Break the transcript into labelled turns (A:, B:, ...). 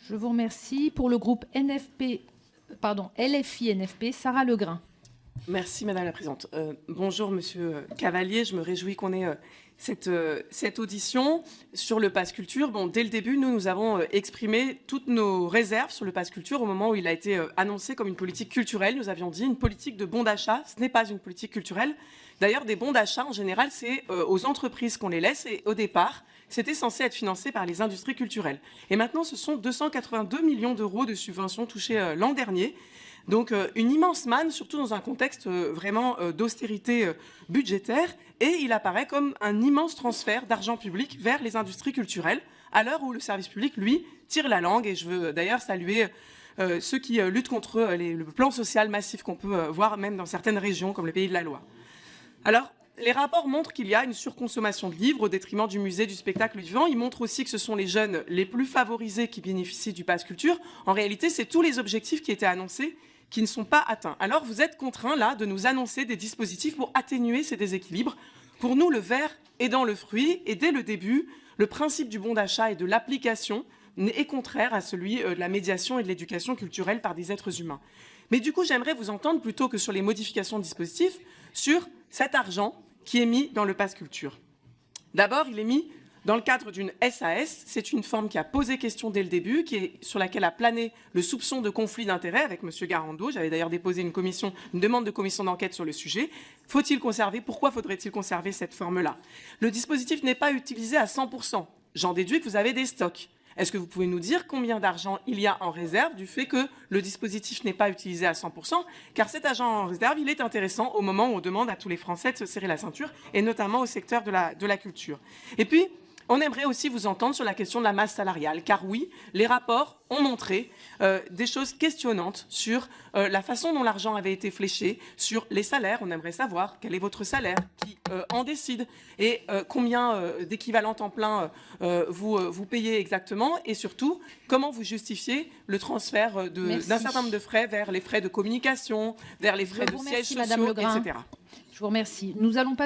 A: Je vous remercie. Pour le groupe LFI-NFP, Sarah Legrain.
B: Merci Madame la Présidente. Bonjour Monsieur Cavalier, je me réjouis qu'on ait cette audition sur le pass culture. Bon, dès le début, nous avons exprimé toutes nos réserves sur le pass culture au moment où il a été annoncé comme une politique culturelle. Nous avions dit une politique de bons d'achat, ce n'est pas une politique culturelle. D'ailleurs, des bons d'achat, en général, c'est aux entreprises qu'on les laisse et au départ, c'était censé être financé par les industries culturelles. Et maintenant, ce sont 282 millions d'euros de subventions touchées l'an dernier. Donc une immense manne, surtout dans un contexte vraiment d'austérité budgétaire, et il apparaît comme un immense transfert d'argent public vers les industries culturelles, à l'heure où le service public, lui, tire la langue. Et je veux d'ailleurs saluer ceux qui luttent contre le plan social massif qu'on peut voir même dans certaines régions, comme le Pays de la Loire. Alors, les rapports montrent qu'il y a une surconsommation de livres au détriment du musée, du spectacle vivant. Ils montrent aussi que ce sont les jeunes les plus favorisés qui bénéficient du pass culture. En réalité, c'est tous les objectifs qui étaient annoncés qui ne sont pas atteints. Alors vous êtes contraints là de nous annoncer des dispositifs pour atténuer ces déséquilibres. Pour nous, le verre est dans le fruit et dès le début, le principe du bon d'achat et de l'application est contraire à celui de la médiation et de l'éducation culturelle par des êtres humains. Mais du coup, j'aimerais vous entendre plutôt que sur les modifications de dispositifs, sur cet argent qui est mis dans le pass culture. D'abord, il est mis dans le cadre d'une SAS. C'est une forme qui a posé question dès le début, sur laquelle a plané le soupçon de conflit d'intérêts avec M. Garando. J'avais d'ailleurs déposé une demande de commission d'enquête sur le sujet. Pourquoi faudrait-il conserver cette forme-là? Le dispositif n'est pas utilisé à 100%. J'en déduis que vous avez des stocks. Est-ce que vous pouvez nous dire combien d'argent il y a en réserve du fait que le dispositif n'est pas utilisé à 100%? Car cet argent en réserve, il est intéressant au moment où on demande à tous les Français de se serrer la ceinture, et notamment au secteur de la culture. Et puis, on aimerait aussi vous entendre sur la question de la masse salariale, car oui, les rapports ont montré des choses questionnantes sur la façon dont l'argent avait été fléché, sur les salaires. On aimerait savoir quel est votre salaire, qui en décide, et combien d'équivalents temps plein vous payez exactement, et surtout, comment vous justifiez le transfert d'un certain nombre de frais vers les frais de communication, vers les frais de sièges sociaux, etc.
A: Je vous remercie. Nous allons passer